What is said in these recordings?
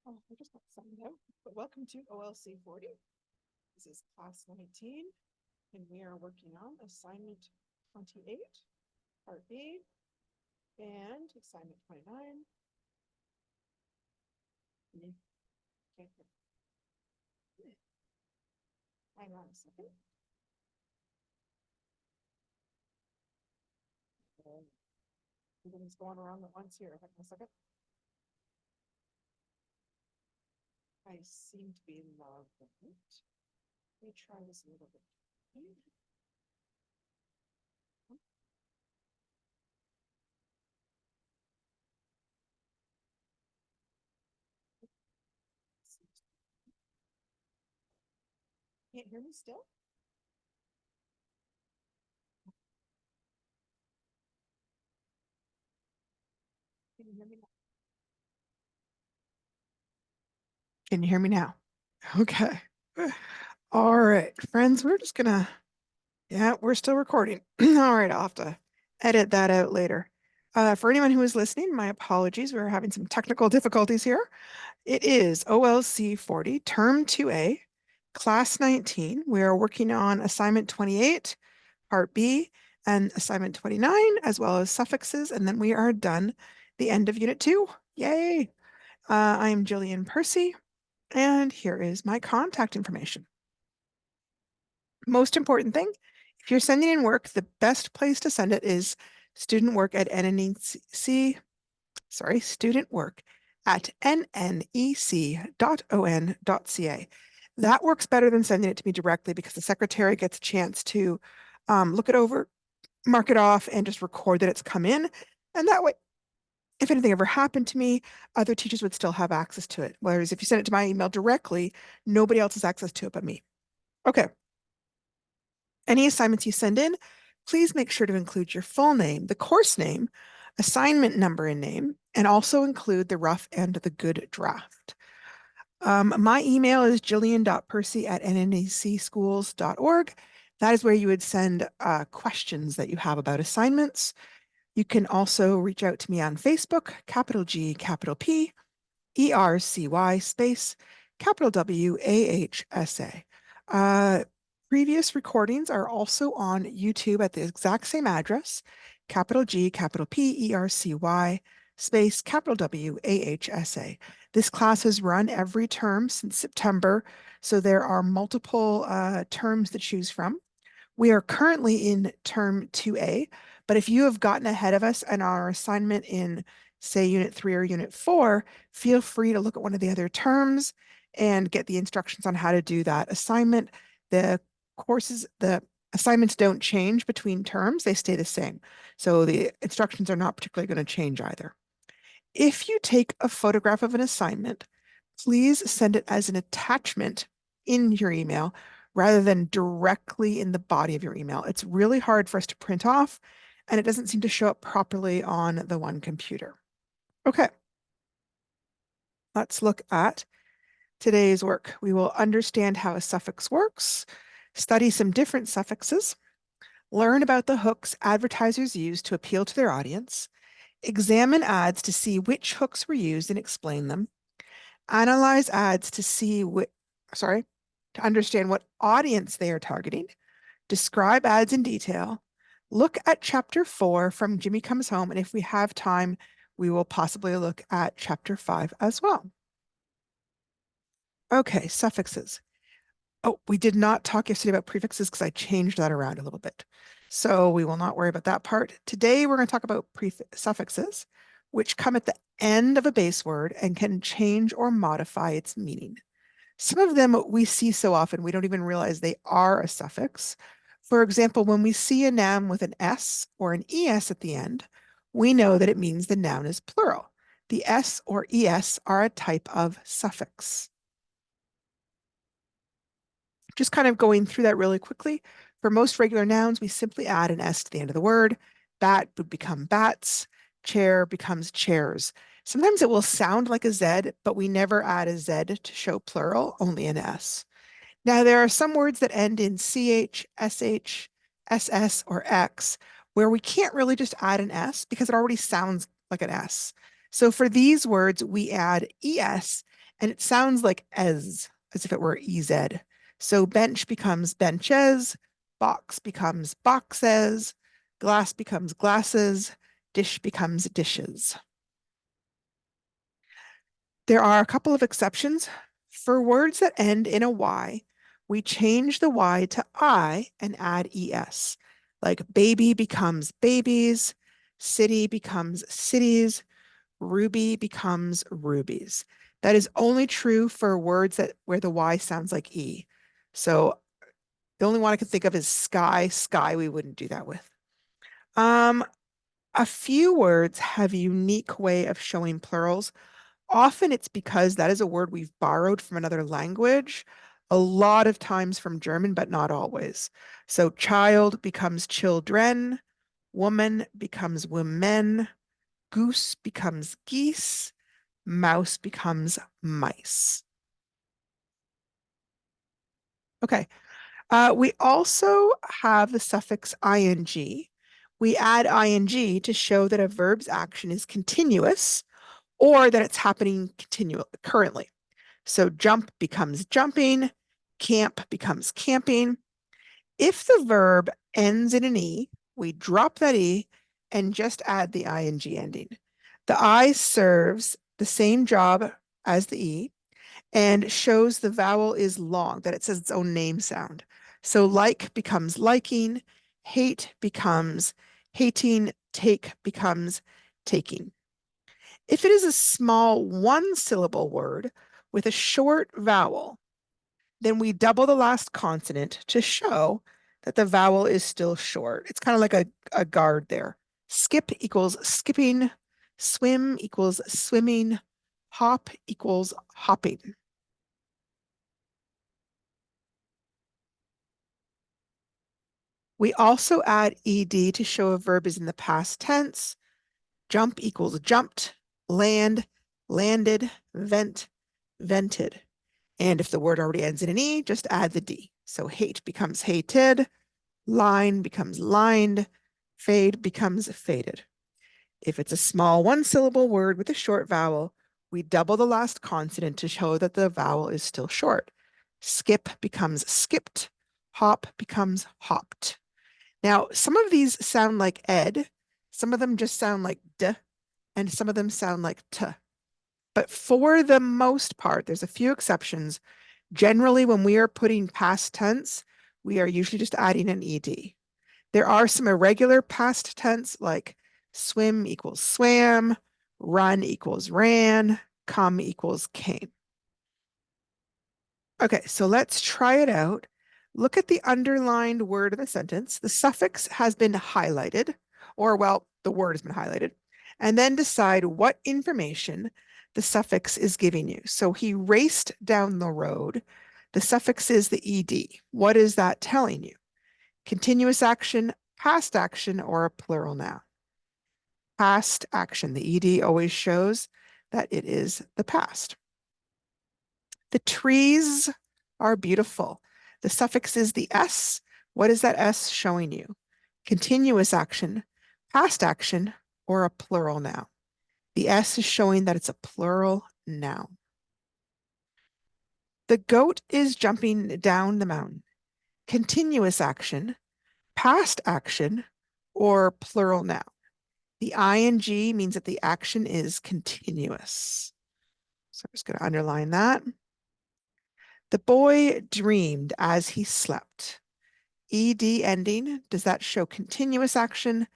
Oh, I just got signed out, but welcome to OLC 40. This is class 19, and we are working on assignment 28, part B, and assignment 29. Hang on a second. Everything's going around at once here. Hang on a second. I seem to be logged in. Let me try this a little bit. Can't hear me still? Can you hear me now? Can you hear me now? Okay. All right, friends, we're just gonna, yeah, we're still recording. All right, I'll have to edit that out later. For anyone who is listening, my apologies. We're having some technical difficulties here. It is OLC 40, Term 2A, Class 19. We are working on Assignment 28, Part B, and Assignment 29, as well as suffixes, and then we are done. The end of Unit 2. Yay! I'm Jillian Percy, and here is my contact information. Most important thing, if you're sending in work, the best place to send it is studentwork@nnec.on.ca. That works better than sending it to me directly because the secretary gets a chance to look it over, mark it off, and just record that it's come in. And that way, if anything ever happened to me, other teachers would still have access to it. Whereas if you send it to my email directly, nobody else has access to it but me. Okay. Any assignments you send in, please make sure to include your full name, the course name, assignment number and name, and also include the rough and the good draft. My email is jillian.percy@nnecschools.org. That is where you would send questions that you have about assignments. You can also reach out to me on Facebook, capital G, capital P, ERCY space, capital W, AHSA. Previous recordings are also on YouTube at the exact same address, capital G, capital P, ERCY space, capital W, AHSA. This class has run every term since September, so there are multiple terms to choose from. We are currently in term 2A, but if you have gotten ahead of us and our assignment in, say, Unit 3 or Unit 4, feel free to look at one of the other terms and get the instructions on how to do that assignment. The assignments don't change between terms, they stay the same. So the instructions are not particularly going to change either. If you take a photograph of an assignment, please send it as an attachment in your email rather than directly in the body of your email. It's really hard for us to print off, and it doesn't seem to show up properly on the one computer. Okay, let's look at today's work. We will understand how a suffix works, study some different suffixes, learn about the hooks advertisers use to appeal to their audience, examine ads to see which hooks were used and explain them, analyze ads to see to understand what audience they are targeting, describe ads in detail, look at chapter 4 from Jimmy Comes Home, and if we have time, we will possibly look at chapter 5 as well. Okay, suffixes. Oh, we did not talk yesterday about prefixes because I changed that around a little bit. So we will not worry about that part. Today, we're going to talk about suffixes, which come at the end of a base word and can change or modify its meaning. Some of them we see so often, we don't even realize they are a suffix. For example, when we see a noun with an S or an ES at the end, we know that it means the noun is plural. The S or ES are a type of suffix. Just kind of going through that really quickly. For most regular nouns, we simply add an S to the end of the word. Bat would become bats. Chair becomes chairs. Sometimes it will sound like a Z, but we never add a Z to show plural, only an S. Now, there are some words that end in CH, SH, SS, or X, where we can't really just add an S because it already sounds like an S. So for these words, we add ES and it sounds like as if it were EZ. So bench becomes benches, box becomes boxes, glass becomes glasses, dish becomes dishes. There are a couple of exceptions. For words that end in a Y, we change the Y to I and add ES. Like baby becomes babies, city becomes cities, ruby becomes rubies. That is only true for words that where the Y sounds like E. So the only one I can think of is sky. Sky, we wouldn't do that with. Um, a few words have a unique way of showing plurals. Often it's because that is a word we've borrowed from another language, a lot of times from German, but not always. So child becomes children, woman becomes women, goose becomes geese, mouse becomes mice. Okay. We also have the suffix ing. We add ing to show that a verb's action is continuous or that it's happening currently. So jump becomes jumping, camp becomes camping. If the verb ends in an E, we drop that E and just add the ing ending. The I serves the same job as the E and shows the vowel is long, that it says its own name sound. So like becomes liking, hate becomes hating, take becomes taking. If it is a small one-syllable word with a short vowel, then we double the last consonant to show that the vowel is still short. It's kind of like a guard there. Skip equals skipping, swim equals swimming, hop equals hopping. We also add ed to show a verb is in the past tense. Jump equals jumped, land, landed, vent, vented. And if the word already ends in an E, just add the D. So hate becomes hated, line becomes lined, fade becomes faded. If it's a small one-syllable word with a short vowel, we double the last consonant to show that the vowel is still short. Skip becomes skipped, hop becomes hopped. Now, some of these sound like ed, some of them just sound like d, and some of them sound like t. But for the most part, there's a few exceptions. Generally, when we are putting past tense, we are usually just adding an ed. There are some irregular past tense like swim equals swam, run equals ran, come equals came. Okay, so let's try it out. Look at the underlined word in the sentence. The suffix has been highlighted, or well, the word has been highlighted, and then decide what information the suffix is giving you. So he raced down the road. The suffix is the ed. What is that telling you? Continuous action, past action, or a plural noun? Past action. The ed always shows that it is the past. The trees are beautiful. The suffix is the S. What is that S showing you? Continuous action, past action, or a plural noun? The S is showing that it's a plural noun. The goat is jumping down the mountain. Continuous action, past action, or plural noun? The ing means that the action is continuous. So I'm just going to underline that. The boy dreamed as he slept. Ed ending, does that show continuous action,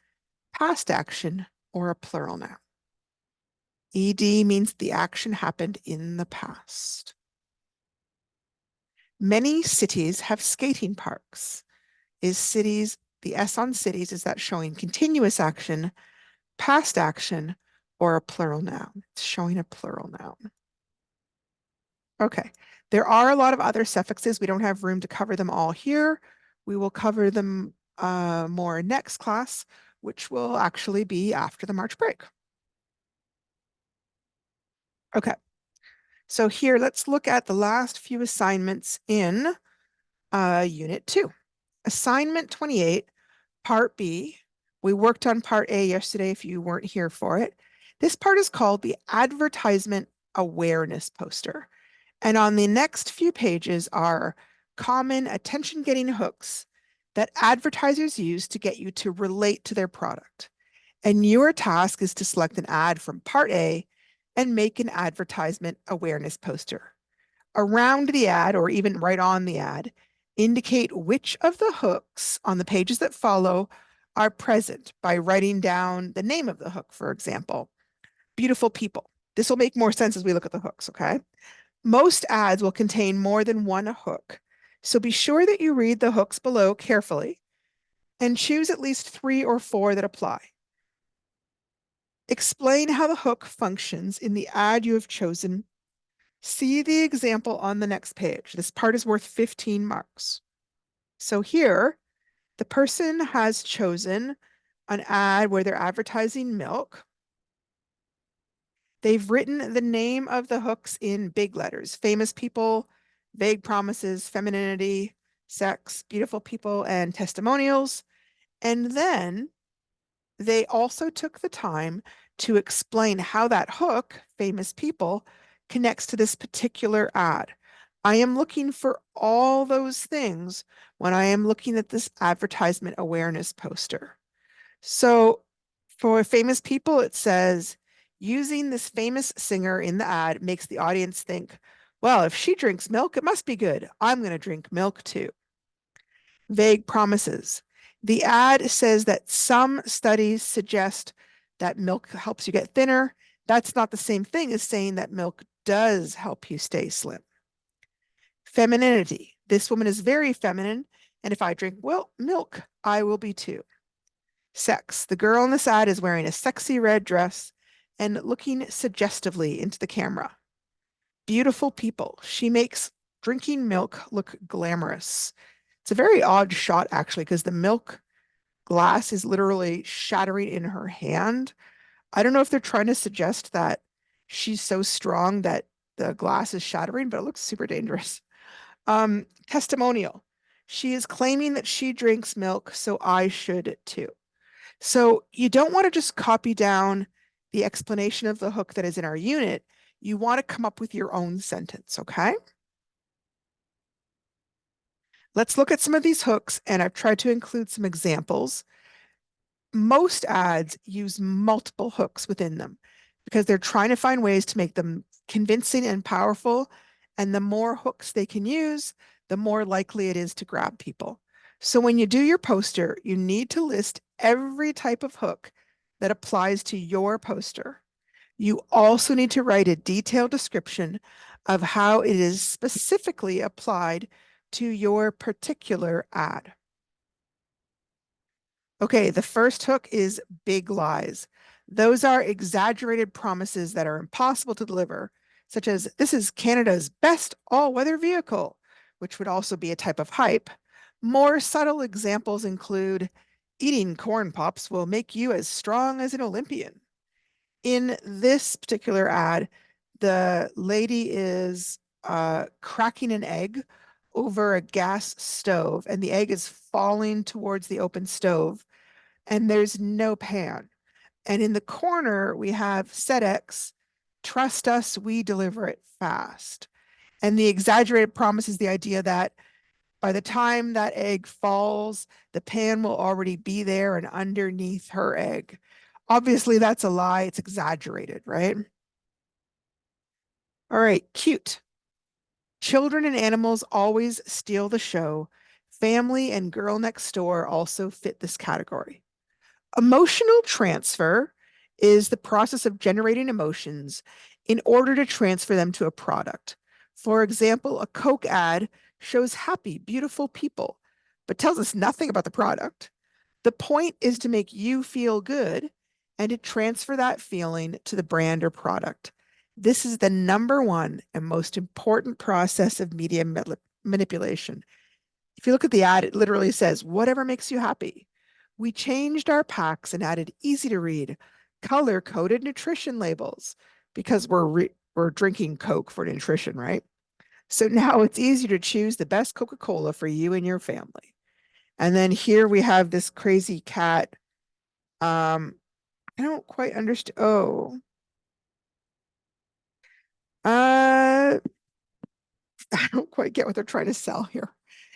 past action, or a plural noun? Ed means the action happened in the past. Many cities have skating parks. Is cities, the S on cities, is that showing continuous action, past action, or a plural noun? It's showing a plural noun. Okay, there are a lot of other suffixes. We don't have room to cover them all here. We will cover them more next class, which will actually be after the March break. Okay, so here let's look at the last few assignments in Unit 2. Assignment 28, Part B. We worked on Part A yesterday if you weren't here for it. This part is called the advertisement awareness poster. And on the next few pages are common attention-getting hooks that advertisers use to get you to relate to their product. And your task is to select an ad from part A and make an advertisement awareness poster. Around the ad, or even right on the ad, indicate which of the hooks on the pages that follow are present by writing down the name of the hook, for example. Beautiful people. This will make more sense as we look at the hooks, okay? Most ads will contain more than one hook, so be sure that you read the hooks below carefully and choose at least 3 or 4 that apply. Explain how the hook functions in the ad you have chosen. See the example on the next page. This part is worth 15 marks. So here, the person has chosen an ad where they're advertising milk. They've written the name of the hooks in big letters: famous people, vague promises, femininity, sex, beautiful people, and testimonials. And then they also took the time to explain how that hook, famous people, connects to this particular ad. I am looking for all those things when I am looking at this advertisement awareness poster. So for famous people, it says, using this famous singer in the ad makes the audience think, well, if she drinks milk, it must be good. I'm going to drink milk too. Vague promises. The ad says that some studies suggest that milk helps you get thinner. That's not the same thing as saying that milk does help you stay slim. Femininity. This woman is very feminine, and if I drink milk, I will be too. Sex. The girl in this ad is wearing a sexy red dress and looking suggestively into the camera. Beautiful people. She makes drinking milk look glamorous. It's a very odd shot, actually, because the milk glass is literally shattering in her hand. I don't know if they're trying to suggest that she's so strong that the glass is shattering, but it looks super dangerous. Testimonial. She is claiming that she drinks milk, so I should too. So you don't want to just copy down the explanation of the hook that is in our unit. You want to come up with your own sentence, okay? Let's look at some of these hooks, and I've tried to include some examples. Most ads use multiple hooks within them because they're trying to find ways to make them convincing and powerful. And the more hooks they can use, the more likely it is to grab people. So when you do your poster, you need to list every type of hook that applies to your poster. You also need to write a detailed description of how it is specifically applied to your particular ad. Okay, the first hook is big lies. Those are exaggerated promises that are impossible to deliver, such as, this is Canada's best all-weather vehicle, which would also be a type of hype. More subtle examples include, eating corn pops will make you as strong as an Olympian. In this particular ad, the lady is cracking an egg over a gas stove, and the egg is falling towards the open stove, and there's no pan. And in the corner, we have SEDEX, trust us, we deliver it fast. And the exaggerated promise is the idea that by the time that egg falls, the pan will already be there and underneath her egg. Obviously, that's a lie. It's exaggerated, right? All right, cute. Children and animals always steal the show. Family and girl next door also fit this category. Emotional transfer is the process of generating emotions in order to transfer them to a product. For example, a Coke ad shows happy, beautiful people, but tells us nothing about the product. The point is to make you feel good and to transfer that feeling to the brand or product. This is the number one and most important process of media manipulation. If you look at the ad, it literally says, whatever makes you happy. We changed our packs and added easy to read, color coded nutrition labels because we're drinking Coke for nutrition, right? So now it's easier to choose the best Coca-Cola for you and your family. And then here we have this crazy cat. I don't quite understand. Oh, Uh, I don't quite get what they're trying to sell here.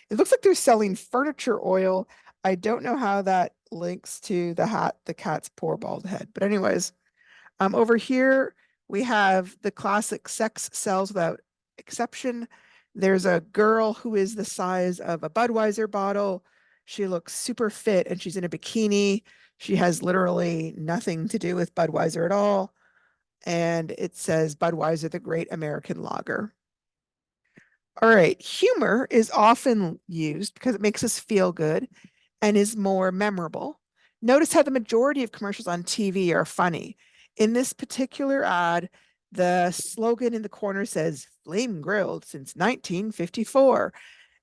It looks like they're selling furniture oil. I don't know how that links to the hat, the cat's poor bald head. But anyways, over here we have the classic sex sells without exception. There's a girl who is the size of a Budweiser bottle. She looks super fit and she's in a bikini. She has literally nothing to do with Budweiser at all. And it says Budweiser, the great American lager. All right. Humor is often used because it makes us feel good and is more memorable. Notice how the majority of commercials on TV are funny. In this particular ad, the slogan in the corner says flame grilled since 1954.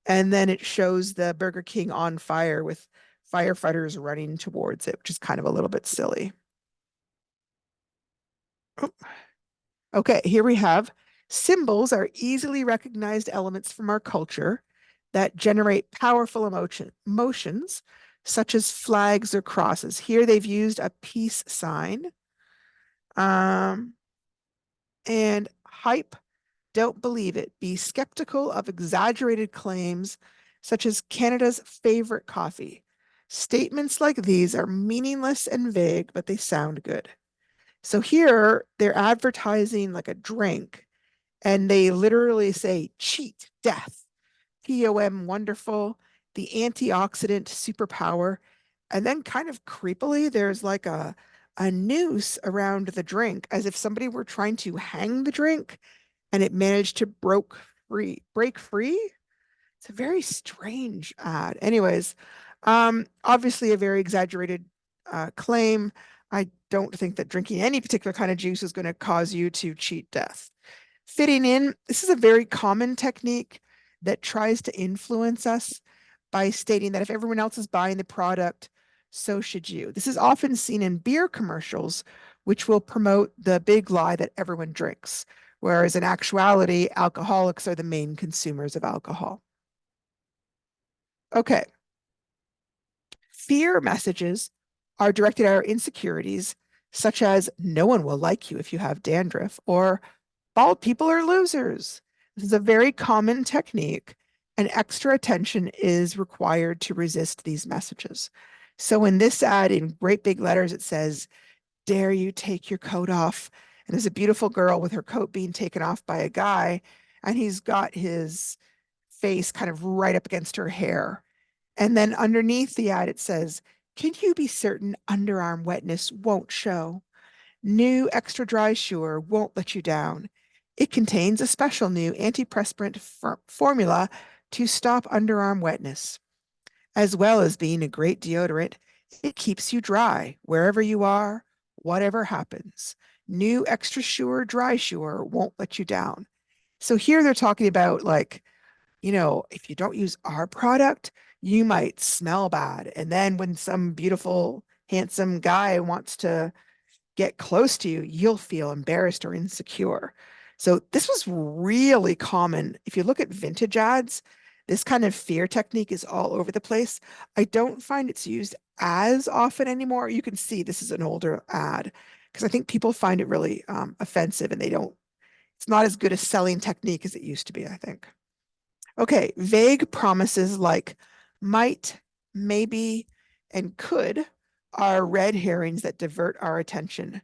And then it shows the Burger King on fire with firefighters running towards it, which is kind of a little bit silly. Oh, okay, here we have symbols are easily recognized elements from our culture that generate powerful emotions, such as flags or crosses. Here they've used a peace sign. Um, and hype, don't believe it. Be skeptical of exaggerated claims, such as Canada's favorite coffee. Statements like these are meaningless and vague, but they sound good. So here they're advertising like a drink and they literally say cheat death, POM wonderful, the antioxidant superpower. And then kind of creepily, there's like a noose around the drink as if somebody were trying to hang the drink and it managed to break free. It's a very strange ad. Anyways, obviously a very exaggerated claim. I don't think that drinking any particular kind of juice is going to cause you to cheat death. Fitting in, this is a very common technique that tries to influence us by stating that if everyone else is buying the product, so should you. This is often seen in beer commercials, which will promote the big lie that everyone drinks, whereas in actuality, alcoholics are the main consumers of alcohol. Okay, fear messages are directed at our insecurities, such as no one will like you if you have dandruff, or bald people are losers. This is a very common technique, and extra attention is required to resist these messages. So in this ad, in great big letters, it says, dare you take your coat off? And there's a beautiful girl with her coat being taken off by a guy, and he's got his face kind of right up against her hair. And then underneath the ad, it says, can you be certain underarm wetness won't show? New extra dry Sure won't let you down. It contains a special new antiperspirant formula to stop underarm wetness. As well as being a great deodorant, it keeps you dry wherever you are, whatever happens. New extra Sure dry Sure won't let you down. So here they're talking about like, if you don't use our product, you might smell bad. And then when some beautiful, handsome guy wants to get close to you, you'll feel embarrassed or insecure. So this was really common. If you look at vintage ads, this kind of fear technique is all over the place. I don't find it's used as often anymore. You can see this is an older ad because I think people find it really offensive and it's not as good a selling technique as it used to be, I think. Okay, vague promises like might, maybe, and could are red herrings that divert our attention.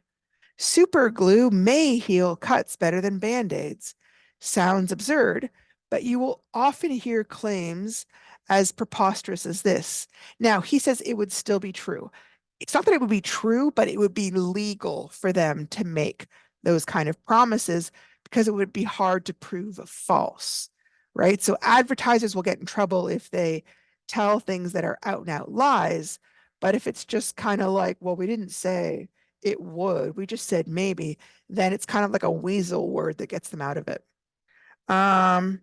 Super glue may heal cuts better than band-aids. Sounds absurd, but you will often hear claims as preposterous as this. Now, he says it would still be true. It's not that it would be true, but it would be legal for them to make those kind of promises because it would be hard to prove false, right? So advertisers will get in trouble if they tell things that are out and out lies. But if it's just kind of like, well, we didn't say it would, we just said maybe, then it's kind of like a weasel word that gets them out of it.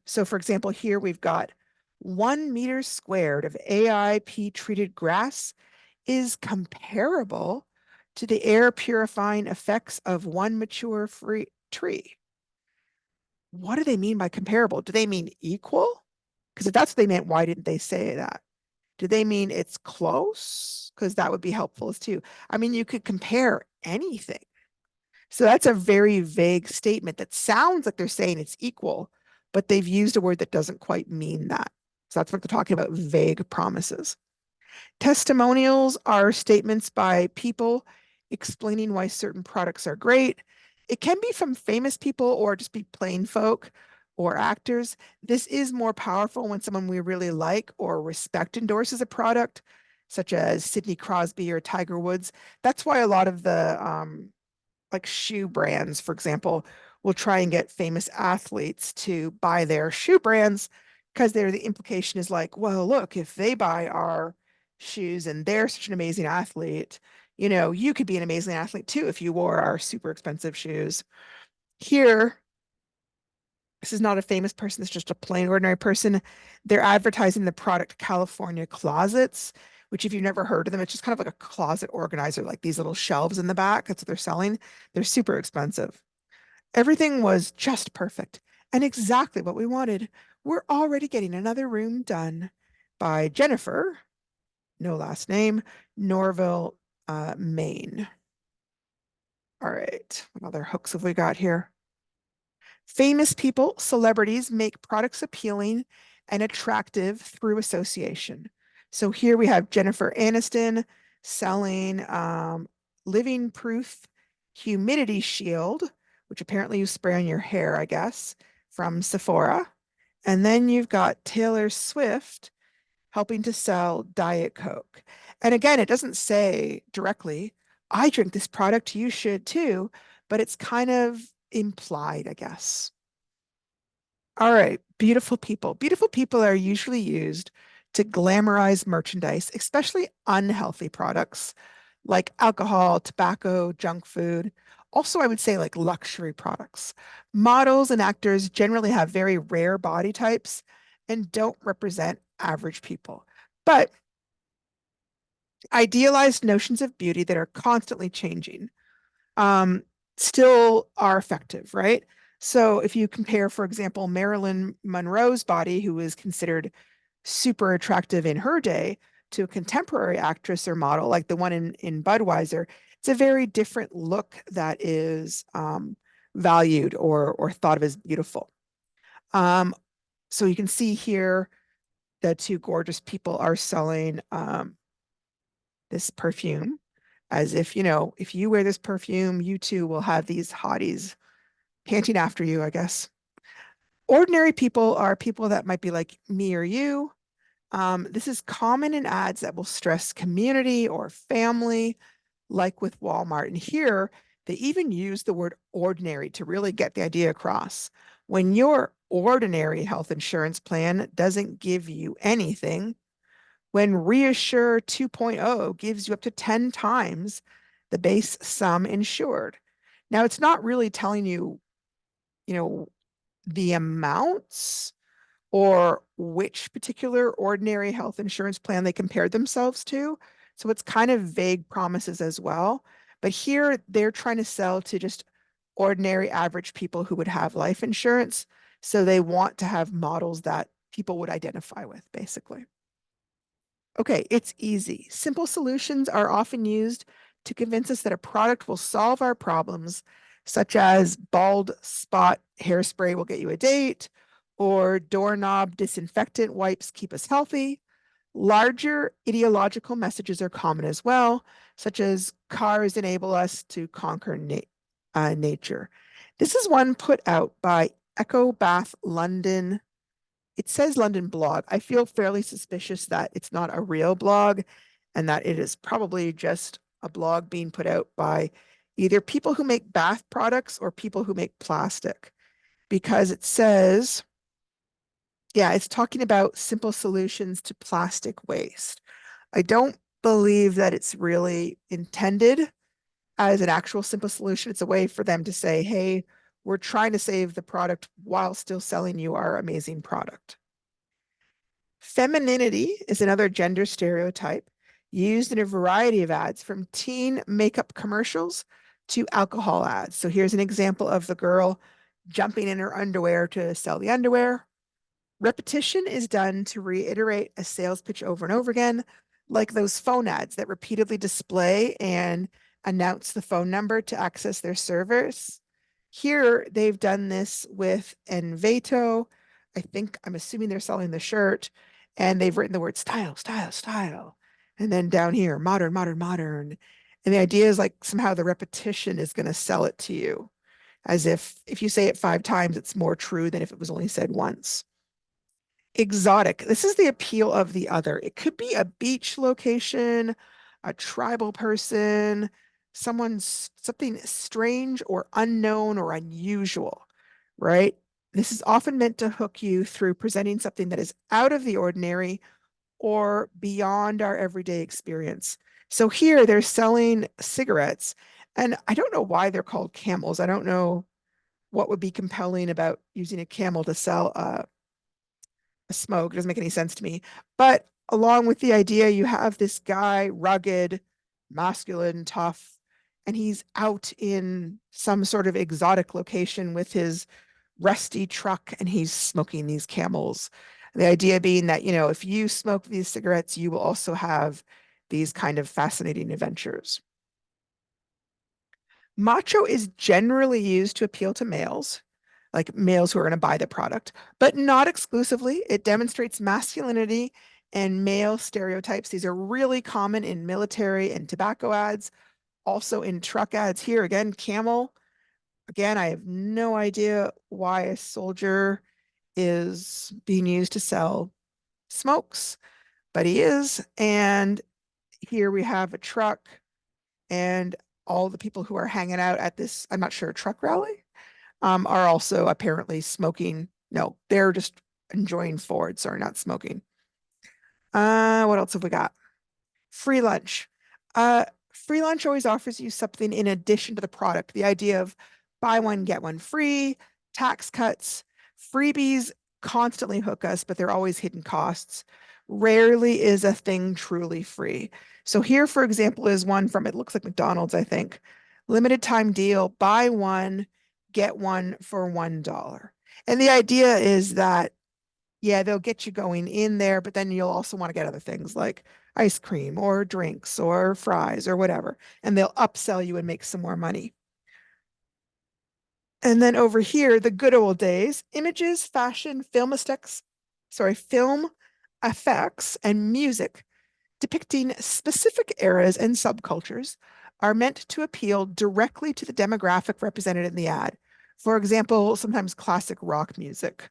So for example, here we've got 1 meter squared of AIP treated grass is comparable to the air purifying effects of one mature free tree. What do they mean by comparable? Do they mean equal? Because if that's what they meant, why didn't they say that? Do they mean it's close? Because that would be helpful too. I mean, you could compare anything. So that's a very vague statement that sounds like they're saying it's equal, but they've used a word that doesn't quite mean that. So that's what they're talking about, vague promises. Testimonials are statements by people explaining why certain products are great. It can be from famous people or just be plain folk or actors. This is more powerful when someone we really like or respect endorses a product, such as Sidney Crosby or Tiger Woods. That's why a lot of the like shoe brands, for example, will try and get famous athletes to buy their shoe brands because the implication is like, well, look, if they buy our shoes and they're such an amazing athlete, you could be an amazing athlete too if you wore our super expensive shoes. Here, this is not a famous person, it's just a plain ordinary person. They're advertising the product California Closets, which if you've never heard of them, it's just kind of like a closet organizer, like these little shelves in the back. That's what they're selling. They're super expensive. Everything was just perfect and exactly what we wanted. We're already getting another room done by Jennifer, no last name, Norville, Maine. All right, what other hooks have we got here? Famous people, celebrities make products appealing and attractive through association. So here we have Jennifer Aniston selling Living Proof Humidity Shield, which apparently you spray on your hair, I guess, from Sephora. And then you've got Taylor Swift helping to sell Diet Coke. And again, it doesn't say directly, I drink this product, you should too, but it's kind of implied, I guess. All right, beautiful people. Beautiful people are usually used to glamorize merchandise, especially unhealthy products like alcohol, tobacco, junk food. Also, I would say like luxury products. Models and actors generally have very rare body types and don't represent average people. But idealized notions of beauty that are constantly changing um, still are effective, right? So if you compare, for example, Marilyn Monroe's body, who is considered super attractive in her day, to a contemporary actress or model like the one in Budweiser, it's a very different look that is valued or thought of as beautiful. Um, so you can see here the two gorgeous people are selling this perfume as if, if you wear this perfume, you too will have these hotties panting after you, I guess. Ordinary people are people that might be like me or you. This is common in ads that will stress community or family, like with Walmart. And here, they even use the word ordinary to really get the idea across. When your ordinary health insurance plan doesn't give you anything, when Reassure 2.0 gives you up to 10 times the base sum insured. Now, it's not really telling you, you know, the amounts or which particular ordinary health insurance plan they compared themselves to. So it's kind of vague promises as well. But here they're trying to sell to just ordinary average people who would have life insurance. So they want to have models that people would identify with, basically. Okay, it's easy. Simple solutions are often used to convince us that a product will solve our problems, such as bald spot hairspray will get you a date, or doorknob disinfectant wipes keep us healthy. Larger ideological messages are common as well, such as cars enable us to conquer nature. This is one put out by Echo Bath London. It says London blog. I feel fairly suspicious that it's not a real blog and that it is probably just a blog being put out by either people who make bath products or people who make plastic because it says, yeah, it's talking about simple solutions to plastic waste. I don't believe that it's really intended as an actual simple solution. It's a way for them to say, hey, we're trying to save the product while still selling you our amazing product. Femininity is another gender stereotype used in a variety of ads, from teen makeup commercials to alcohol ads. So here's an example of the girl jumping in her underwear to sell the underwear. Repetition is done to reiterate a sales pitch over and over again, like those phone ads that repeatedly display and announce the phone number to access their servers. Here, they've done this with Envato. I'm assuming they're selling the shirt, and they've written the word style, style, style. And then down here, modern, modern, modern. And the idea is like somehow the repetition is going to sell it to you, as if you say it 5 times, it's more true than if it was only said once. Exotic. This is the appeal of the other. It could be a beach location, a tribal person, something strange or unknown or unusual, right? This is often meant to hook you through presenting something that is out of the ordinary or beyond our everyday experience. So here they're selling cigarettes, and I don't know why they're called camels. I don't know what would be compelling about using a camel to sell a smoke. It doesn't make any sense to me. But along with the idea, you have this guy, rugged, masculine, tough, and he's out in some sort of exotic location with his rusty truck and he's smoking these camels. The idea being that, if you smoke these cigarettes, you will also have these kind of fascinating adventures. Macho is generally used to appeal to males, like males who are going to buy the product, but not exclusively. It demonstrates masculinity and male stereotypes. These are really common in military and tobacco ads, also in truck ads. Here again, camel. Again, I have no idea why a soldier is being used to sell smokes, but he is. And here we have a truck and all the people who are hanging out at this, I'm not sure, truck rally, are also apparently smoking. No, they're just enjoying Ford. Sorry, not smoking. What else have we got? Free lunch. Uh, Free lunch always offers you something in addition to the product. The idea of buy one, get one free, tax cuts, freebies constantly hook us, but they're always hidden costs. Rarely is a thing truly free. So here, for example, is one from, it looks like McDonald's, I think. Limited time deal, buy one, get one for $1. And the idea is that, yeah, they'll get you going in there, but then you'll also want to get other things like ice cream or drinks or fries or whatever. And they'll upsell you and make some more money. And then over here, the good old days, images, fashion, film effects, and music depicting specific eras and subcultures are meant to appeal directly to the demographic represented in the ad. For example, sometimes classic rock music.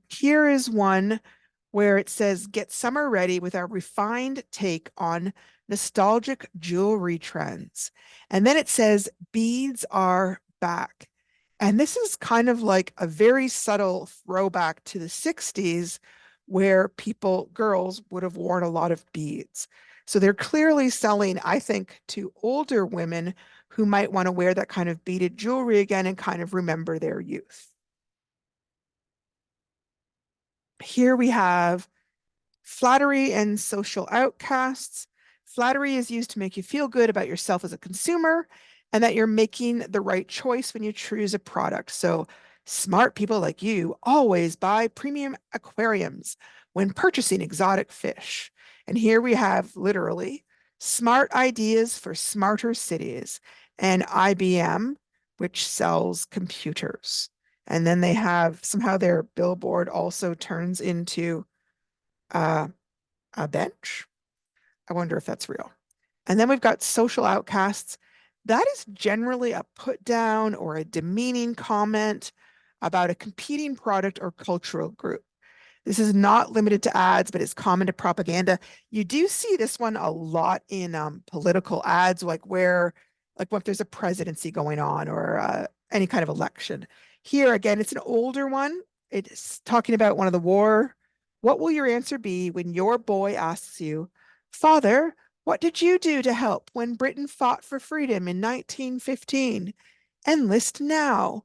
Here is one where it says, get summer ready with our refined take on nostalgic jewelry trends. And then it says, beads are back. And this is kind of like a very subtle throwback to the 60s where girls would have worn a lot of beads. So they're clearly selling, I think, to older women who might want to wear that kind of beaded jewelry again and kind of remember their youth. Here we have flattery and social outcasts. Flattery is used to make you feel good about yourself as a consumer and that you're making the right choice when you choose a product. So, smart people like you always buy premium aquariums when purchasing exotic fish. And here we have literally smart ideas for smarter cities and IBM, which sells computers. And then they have somehow their billboard also turns into uh, a bench. I wonder if that's real. And then we've got social outcasts. That is generally a put down or a demeaning comment about a competing product or cultural group. This is not limited to ads, but it's common to propaganda. You do see this one a lot in political ads, like if there's a presidency going on or any kind of election. Here, again, it's an older one. It's talking about one of the war. What will your answer be when your boy asks you, Father, what did you do to help when Britain fought for freedom in 1915? Enlist now.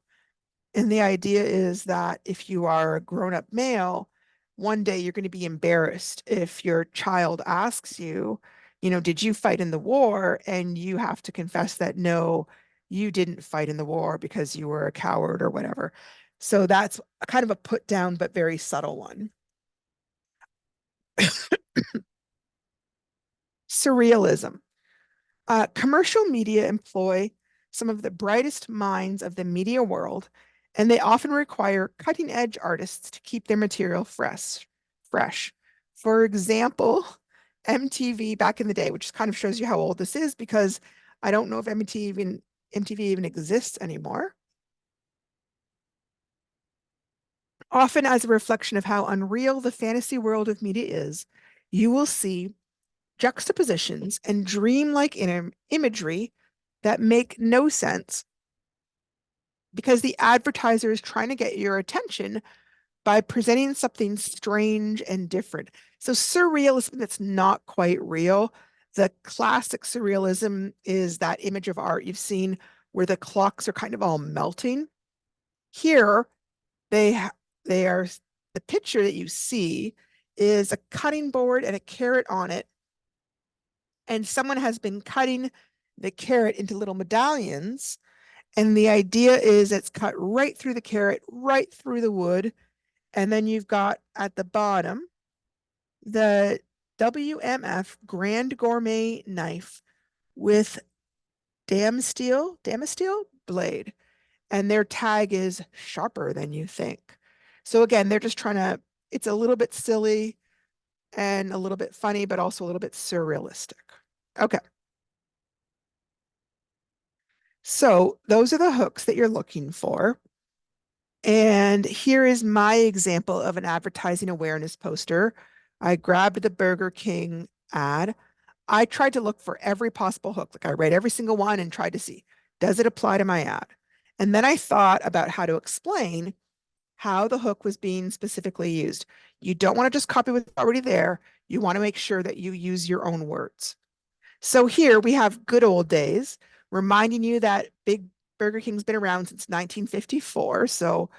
And the idea is that if you are a grown-up male, one day you're going to be embarrassed if your child asks you, did you fight in the war? And you have to confess that no, you didn't fight in the war because you were a coward or whatever. So that's kind of a put down, but very subtle one. Surrealism. Commercial media employ some of the brightest minds of the media world, and they often require cutting-edge artists to keep their material fresh. For example, MTV back in the day, which kind of shows you how old this is because I don't know if MTV even exists anymore. Often as a reflection of how unreal the fantasy world of media is, you will see juxtapositions and dreamlike imagery that make no sense because the advertiser is trying to get your attention by presenting something strange and different. So surrealism that's not quite real. The classic surrealism is that image of art you've seen where the clocks are kind of all melting. Here, they they are the picture that you see is a cutting board and a carrot on it, and someone has been cutting the carrot into little medallions. And the idea is it's cut right through the carrot, right through the wood. And then you've got at the bottom the WMF Grand Gourmet knife with Damasteel blade. And their tag is sharper than you think. So again, they're just trying to, it's a little bit silly and a little bit funny, but also a little bit surrealistic. Okay. So those are the hooks that you're looking for. And here is my example of an advertising awareness poster. I grabbed the Burger King ad. I tried to look for every possible hook. Like I read every single one and tried to see, does it apply to my ad? And then I thought about how to explain how the hook was being specifically used. You don't want to just copy what's already there. You want to make sure that you use your own words. So here we have good old days, reminding you that Big Burger King's been around since 1954. So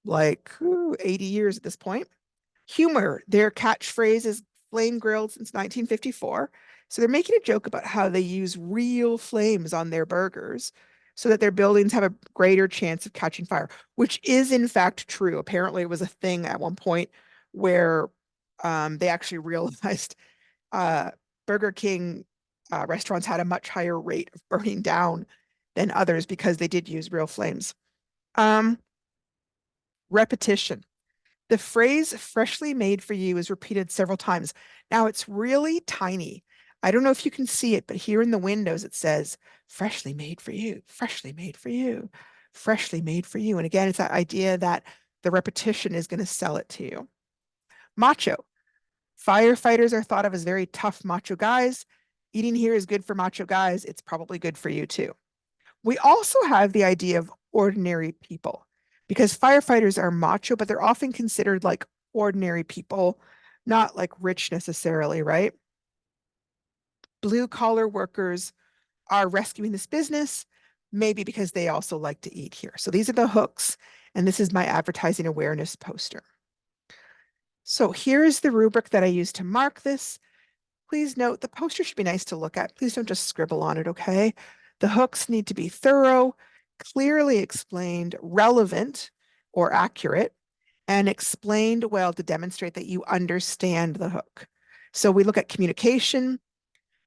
like 80 years at this point. Humor, their catchphrase is flame grilled since 1954. So they're making a joke about how they use real flames on their burgers so that their buildings have a greater chance of catching fire, which is in fact true. Apparently, it was a thing at one point where they actually realized uh, Burger King restaurants had a much higher rate of burning down than others because they did use real flames. Um, Repetition. The phrase freshly made for you is repeated several times. Now it's really tiny. I don't know if you can see it, but here in the windows it says freshly made for you, freshly made for you, freshly made for you. And again, it's that idea that the repetition is going to sell it to you. Macho. Firefighters are thought of as very tough macho guys. Eating here is good for macho guys. It's probably good for you too. We also have the idea of ordinary people because firefighters are macho, but they're often considered like ordinary people, not like rich necessarily, right? Blue collar workers are rescuing this business, maybe because they also like to eat here. So these are the hooks, and this is my advertising awareness poster. So here's the rubric that I use to mark this. Please note the poster should be nice to look at. Please don't just scribble on it, okay? The hooks need to be thorough, clearly explained, relevant or accurate, and explained well to demonstrate that you understand the hook. So we look at communication,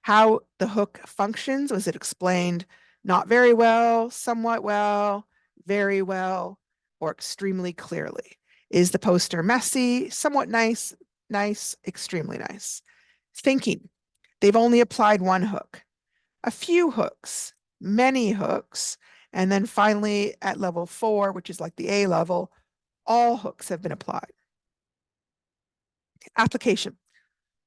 how the hook functions. Was it explained not very well, somewhat well, very well, or extremely clearly? Is the poster messy, somewhat nice, nice, extremely nice? Thinking. They've only applied one hook, a few hooks, many hooks, and then finally at level 4, which is like the A level, all hooks have been applied. Application.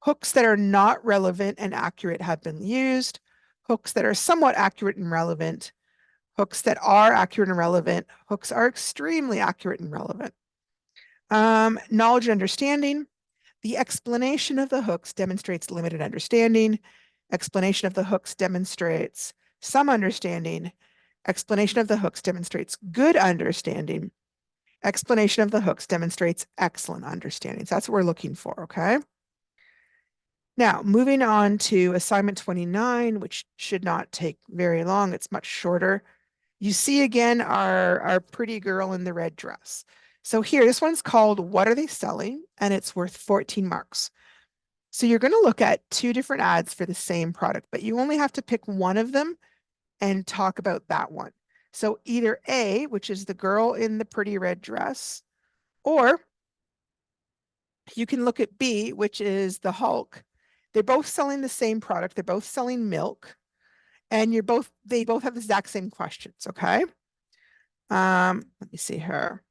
Hooks that are not relevant and accurate have been used. Hooks that are somewhat accurate and relevant. Hooks that are accurate and relevant. Hooks are extremely accurate and relevant. Knowledge and understanding. The explanation of the hooks demonstrates limited understanding. Explanation of the hooks demonstrates some understanding. Explanation of the hooks demonstrates good understanding. Explanation of the hooks demonstrates excellent understanding. So that's what we're looking for, okay? Now, moving on to assignment 29, which should not take very long. It's much shorter. You see again our pretty girl in the red dress. So here, this one's called What Are They Selling? And it's worth 14 marks. So you're going to look at two different ads for the same product, but you only have to pick one of them and talk about that one. So either A, which is the girl in the pretty red dress, or you can look at B, which is the Hulk. They're both selling the same product. They're both selling milk, and they both have the exact same questions. Okay. Let me see here.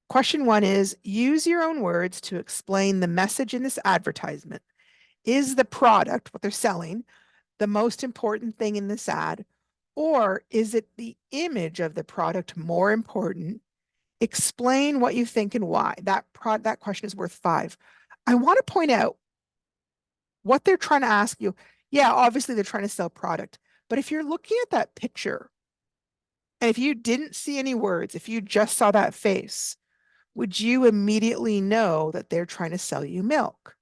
Question one is, use your own words to explain the message in this advertisement. Is the product, what they're selling, the most important thing in this ad, or is it the image of the product more important? Explain what you think and why. That question is worth 5. I want to point out what they're trying to ask you. Yeah, obviously they're trying to sell product, but if you're looking at that picture and if you didn't see any words, if you just saw that face, would you immediately know that they're trying to sell you milk?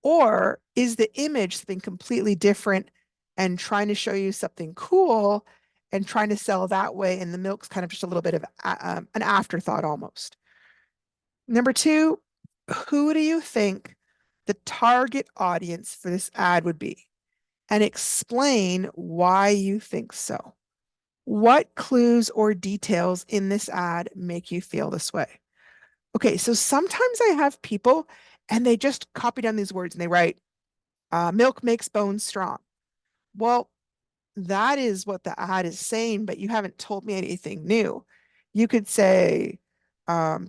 Or is the image something completely different and trying to show you something cool and trying to sell that way? And the milk's kind of just a little bit of an afterthought almost. Number 2, who do you think the target audience for this ad would be? And explain why you think so. What clues or details in this ad make you feel this way? Okay, so sometimes I have people and they just copy down these words and they write, milk makes bones strong. Well, that is what the ad is saying, but you haven't told me anything new. You could say,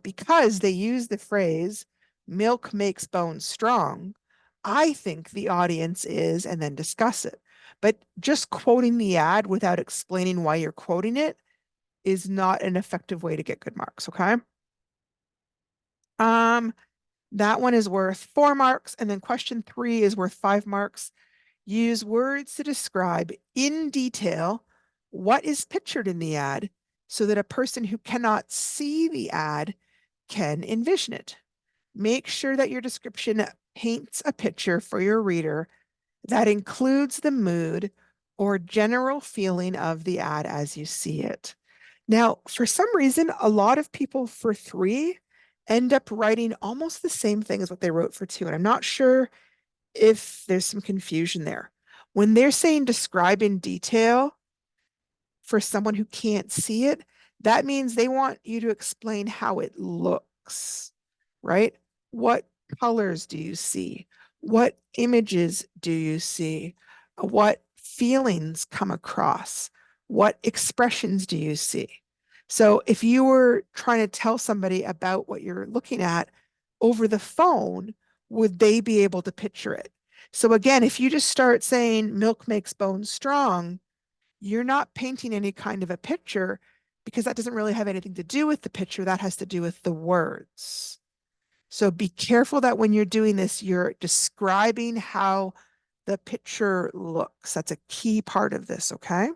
because they use the phrase, milk makes bones strong, I think the audience is, and then discuss it. But just quoting the ad without explaining why you're quoting it is not an effective way to get good marks, okay? That one is worth 4 marks, and then question 3 is worth 5 marks. Use words to describe in detail what is pictured in the ad so that a person who cannot see the ad can envision it. Make sure that your description paints a picture for your reader that includes the mood or general feeling of the ad as you see it. Now, for some reason, a lot of people for 3 end up writing almost the same thing as what they wrote for 2. And I'm not sure if there's some confusion there. When they're saying describe in detail for someone who can't see it, that means they want you to explain how it looks, right? What colors do you see? What images do you see? What feelings come across? What expressions do you see? So if you were trying to tell somebody about what you're looking at over the phone, would they be able to picture it? So again, if you just start saying milk makes bones strong, you're not painting any kind of a picture because that doesn't really have anything to do with the picture. That has to do with the words. So be careful that when you're doing this, you're describing how the picture looks. That's a key part of this, okay?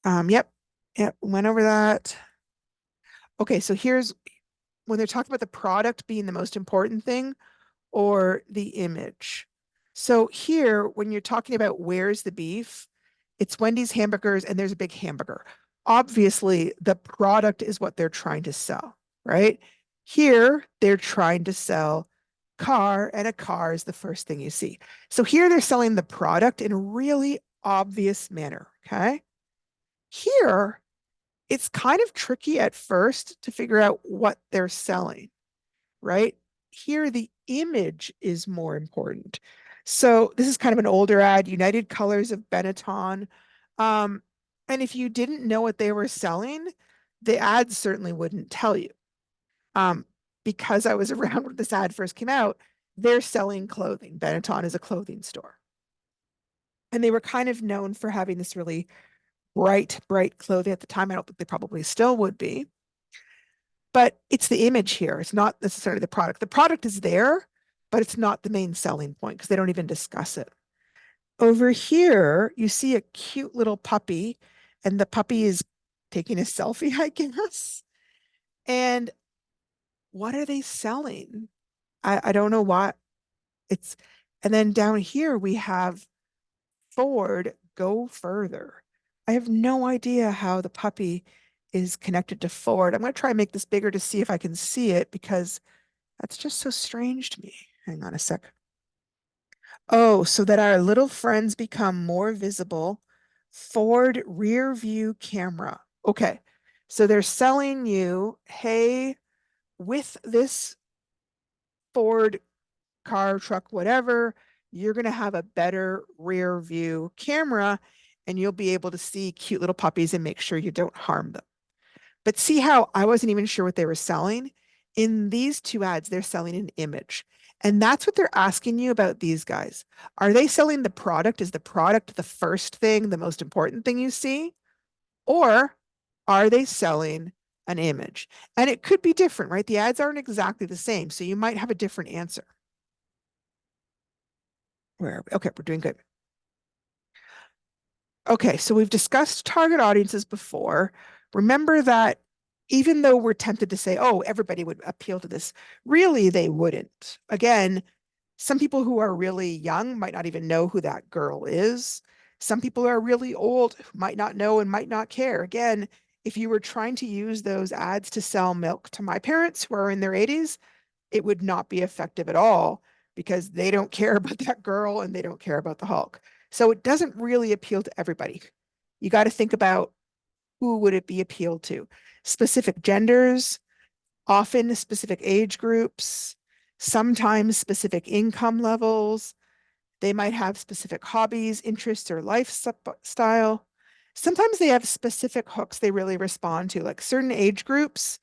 Yep, went over that. Okay, so here's when they're talking about the product being the most important thing or the image. So here, when you're talking about where's the beef, it's Wendy's hamburgers and there's a big hamburger. Obviously, the product is what they're trying to sell, right? Here, they're trying to sell car, and a car is the first thing you see. So here they're selling the product in a really obvious manner, okay? Here, it's kind of tricky at first to figure out what they're selling, right? Here, the image is more important. So this is kind of an older ad, United Colors of Benetton. Um, and if you didn't know what they were selling, the ad certainly wouldn't tell you. Because I was around when this ad first came out, they're selling clothing. Benetton is a clothing store. And they were kind of known for having this really bright clothing at the time. I don't think they probably still would be. But it's the image here. It's not necessarily the product. The product is there, but it's not the main selling point because they don't even discuss it. Over here, you see a cute little puppy, and the puppy is taking a selfie, I guess. And what are they selling? I don't know what it's. And then down here, we have Ford Go Further. I have no idea how the puppy is connected to Ford. I'm going to try and make this bigger to see if I can see it because That's just so strange to me. Hang on a sec. Oh, so that our little friends become more visible. Ford rear view camera. Okay. So they're selling you, hey, with this Ford car, truck, whatever, you're going to have a better rear view camera and you'll be able to see cute little puppies and make sure you don't harm them. But see how I wasn't even sure what they were selling? In these two ads, they're selling an image. And that's what they're asking you about these guys. Are they selling the product? Is the product the first thing, the most important thing you see? Or are they selling an image? And it could be different, right? The ads aren't exactly the same. So you might have a different answer. Where are we? Okay, we're doing good. Okay, so we've discussed target audiences before. Remember that even though we're tempted to say, oh, everybody would appeal to this, really they wouldn't. Again, some people who are really young might not even know who that girl is. Some people who are really old might not know and might not care. Again, if you were trying to use those ads to sell milk to my parents who are in their 80s, it would not be effective at all because they don't care about that girl and they don't care about the Hulk. So it doesn't really appeal to everybody. You got to think about who would it be appealed to? Specific genders, often specific age groups, sometimes specific income levels. They might have specific hobbies, interests, or lifestyle. Sometimes they have specific hooks they really respond to, like certain age groups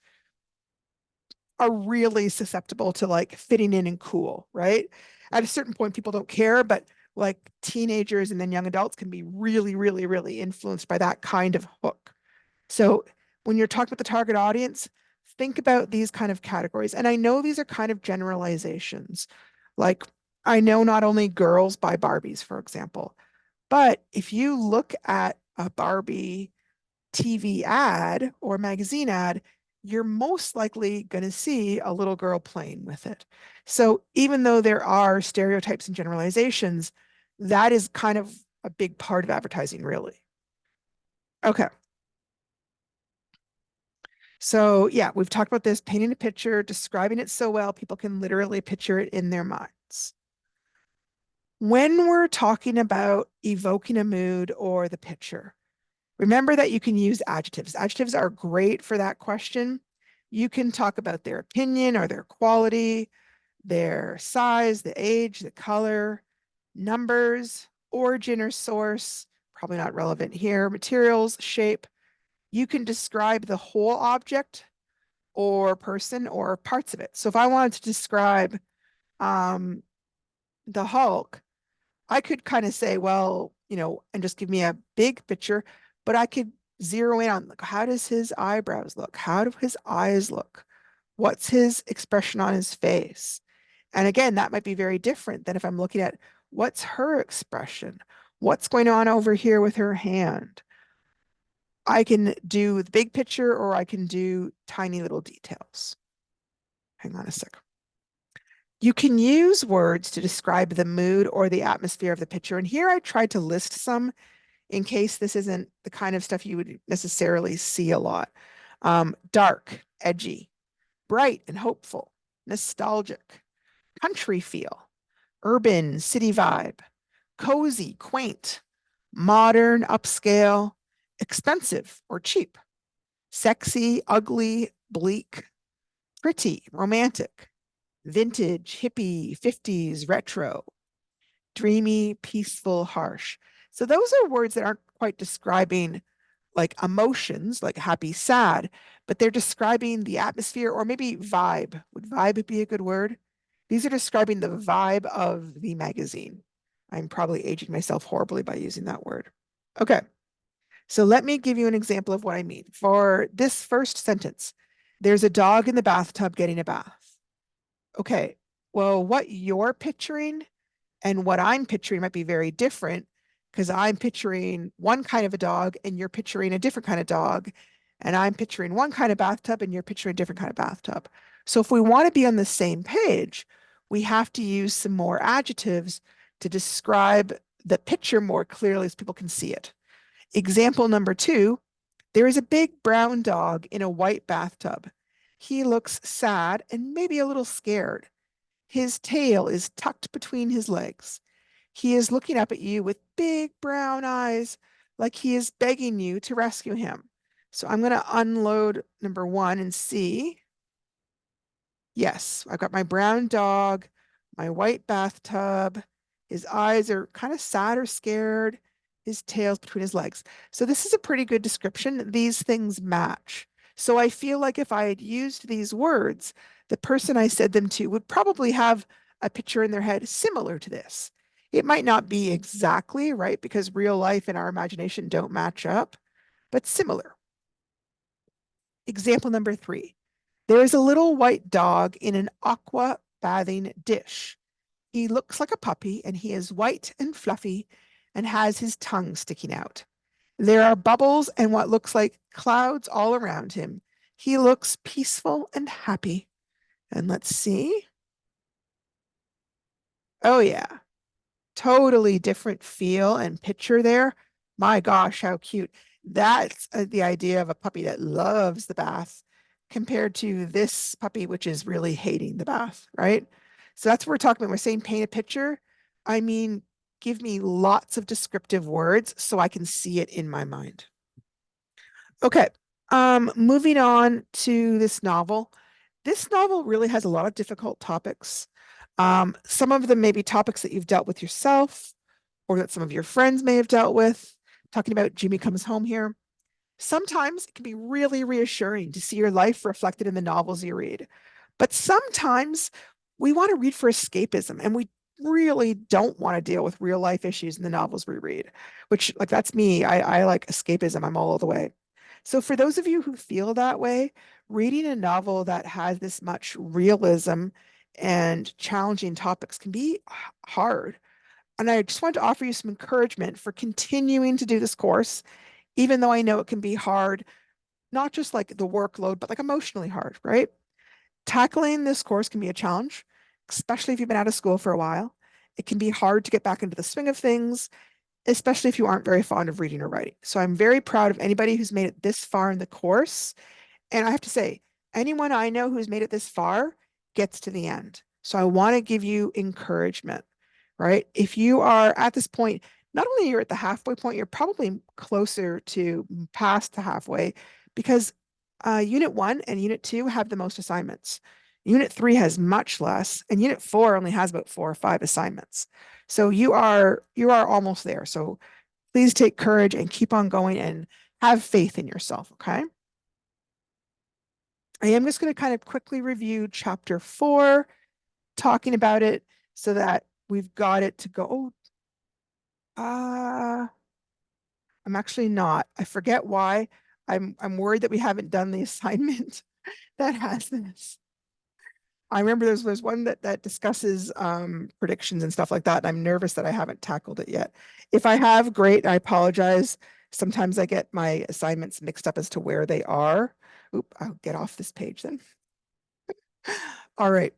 are really susceptible to like fitting in and cool, right? At a certain point, people don't care, but like teenagers and then young adults can be really, really, really influenced by that kind of hook. So when you're talking about the target audience, think about these kind of categories. And I know these are kind of generalizations. Like I know not only girls buy Barbies, for example, but if you look at a Barbie TV ad or magazine ad, you're most likely going to see a little girl playing with it. So even though there are stereotypes and generalizations, that is kind of a big part of advertising, really. Okay. So yeah, we've talked about this, painting a picture, describing it so well, people can literally picture it in their minds. When we're talking about evoking a mood or the picture, remember that you can use adjectives. Adjectives are great for that question. You can talk about their opinion or their quality, their size, the age, the color, numbers, origin or source, probably not relevant here, materials, shape. You can describe the whole object or person or parts of it. So if I wanted to describe um, the Hulk, I could kind of say, well, and just give me a big picture, but I could zero in on like, how does his eyebrows look? How do his eyes look? What's his expression on his face? And again, that might be very different than if I'm looking at what's her expression? What's going on over here with her hand? I can do the big picture or I can do tiny little details. Hang on a sec. You can use words to describe the mood or the atmosphere of the picture. And here I tried to list some in case this isn't the kind of stuff you would necessarily see a lot. Dark, edgy, bright and hopeful, nostalgic, country feel, urban, city vibe, cozy, quaint, modern, upscale, expensive or cheap, sexy, ugly, bleak, pretty, romantic, vintage, hippie, 50s, retro, dreamy, peaceful, harsh. So those are words that aren't quite describing like emotions, like happy, sad, but they're describing the atmosphere or maybe vibe. Would vibe be a good word? These are describing the vibe of the magazine. I'm probably aging myself horribly by using that word. Okay, so let me give you an example of what I mean. For this first sentence, there's a dog in the bathtub getting a bath. Okay, well, what you're picturing and what I'm picturing might be very different because I'm picturing one kind of a dog and you're picturing a different kind of dog. And I'm picturing one kind of bathtub and you're picturing a different kind of bathtub. So if we want to be on the same page, we have to use some more adjectives to describe the picture more clearly so people can see it. Example number 2, there is a big brown dog in a white bathtub. He looks sad and maybe a little scared. His tail is tucked between his legs. He is looking up at you with big brown eyes, like he is begging you to rescue him. So I'm going to unload number one and see. Yes, I've got my brown dog, my white bathtub. His eyes are kind of sad or scared. His tail's between his legs. So this is a pretty good description. These things match. So I feel like if I had used these words, the person I said them to would probably have a picture in their head similar to this. It might not be exactly right because real life and our imagination don't match up, but similar. Example number 3. There is a little white dog in an aqua bathing dish. He looks like a puppy and he is white and fluffy and has his tongue sticking out. There are bubbles and what looks like clouds all around him. He looks peaceful and happy. And let's see. Oh, yeah. Totally different feel and picture there. My gosh, how cute. That's the idea of a puppy that loves the bath compared to this puppy, which is really hating the bath, right? So that's what we're talking about. We're saying paint a picture. I mean, give me lots of descriptive words so I can see it in my mind. Okay, moving on to this novel. This novel really has a lot of difficult topics. Some of them may be topics that you've dealt with yourself or that some of your friends may have dealt with. Talking about Jimmy Comes Home here. Sometimes it can be really reassuring to see your life reflected in the novels you read. But sometimes we want to read for escapism and we really don't want to deal with real life issues in the novels we read, which, like, that's me. I like escapism. I'm all the way. So for those of you who feel that way, reading a novel that has this much realism and challenging topics can be hard. And I just wanted to offer you some encouragement for continuing to do this course, even though I know it can be hard, not just like the workload, but like emotionally hard, right? Tackling this course can be a challenge, especially if you've been out of school for a while. It can be hard to get back into the swing of things, especially if you aren't very fond of reading or writing. So I'm very proud of anybody who's made it this far in the course. And I have to say, anyone I know who's made it this far gets to the end. So I want to give you encouragement, right? If you are at this point, not only you're at the halfway point, you're probably closer to past the halfway because Unit 1 and Unit 2 have the most assignments. Unit 3 has much less, and Unit 4 only has about 4 or 5 assignments. So you are almost there. So please take courage and keep on going and have faith in yourself, okay? I am just going to kind of quickly review chapter 4, talking about it so that we've got it to go. I'm actually not. I forget why. I'm worried that we haven't done the assignment that has this. I remember there's one that discusses predictions and stuff like that, and I'm nervous that I haven't tackled it yet. If I have, great. I apologize. Sometimes I get my assignments mixed up as to where they are. Oop, I'll get off this page then. All right.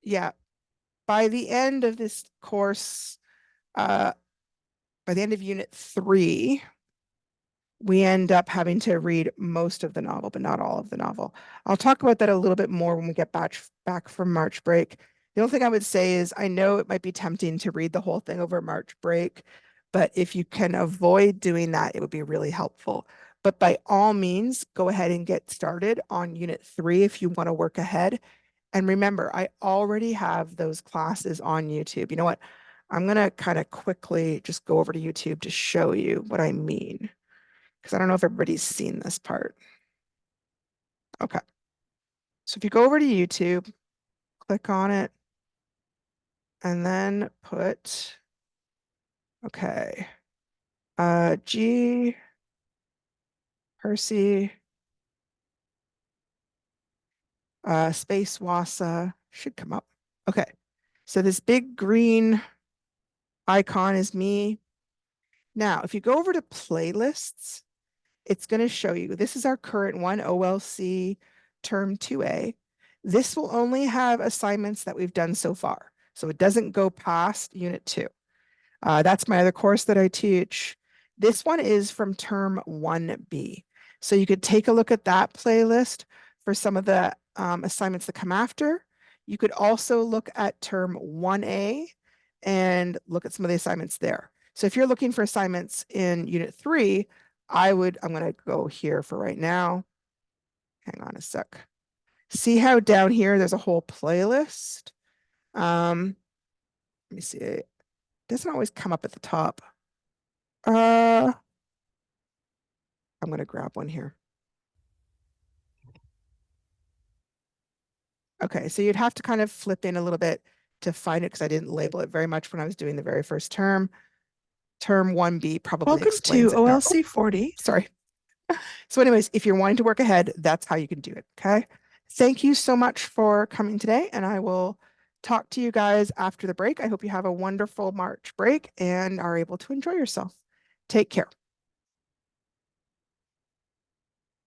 Yeah. By the end of this course, by the end of Unit 3, we end up having to read most of the novel, but not all of the novel. I'll talk about that a little bit more when we get back from March break. The only thing I would say is I know it might be tempting to read the whole thing over March break, but if you can avoid doing that, it would be really helpful. But by all means, go ahead and get started on Unit 3 if you want to work ahead. And remember, I already have those classes on YouTube. You know what? I'm going to kind of quickly just go over to YouTube to show you what I mean, because I don't know if everybody's seen this part. Okay. So if you go over to YouTube, click on it, and then put, okay, G, Percy, space Wasa should come up. Okay. So this big green icon is me. Now, if you go over to playlists, it's going to show you, this is our current one, OLC Term 2A. This will only have assignments that we've done so far. So it doesn't go past Unit 2. That's my other course that I teach. This one is from Term 1B. So you could take a look at that playlist for some of the assignments that come after. You could also look at term 1A and look at some of the assignments there. So if you're looking for assignments in unit 3, I'm going to go here for right now. Hang on a sec. See how down here there's a whole playlist. Let me see. It doesn't always come up at the top. I'm going to grab one here. Okay, so you'd have to kind of flip in a little bit to find it because I didn't label it very much when I was doing the very first term. Term 1B probably Welcome explains to it better. OLC 40. Sorry. So anyways, if you're wanting to work ahead, that's how you can do it, okay? Thank you so much for coming today, and I will talk to you guys after the break. I hope you have a wonderful March break and are able to enjoy yourself. Take care.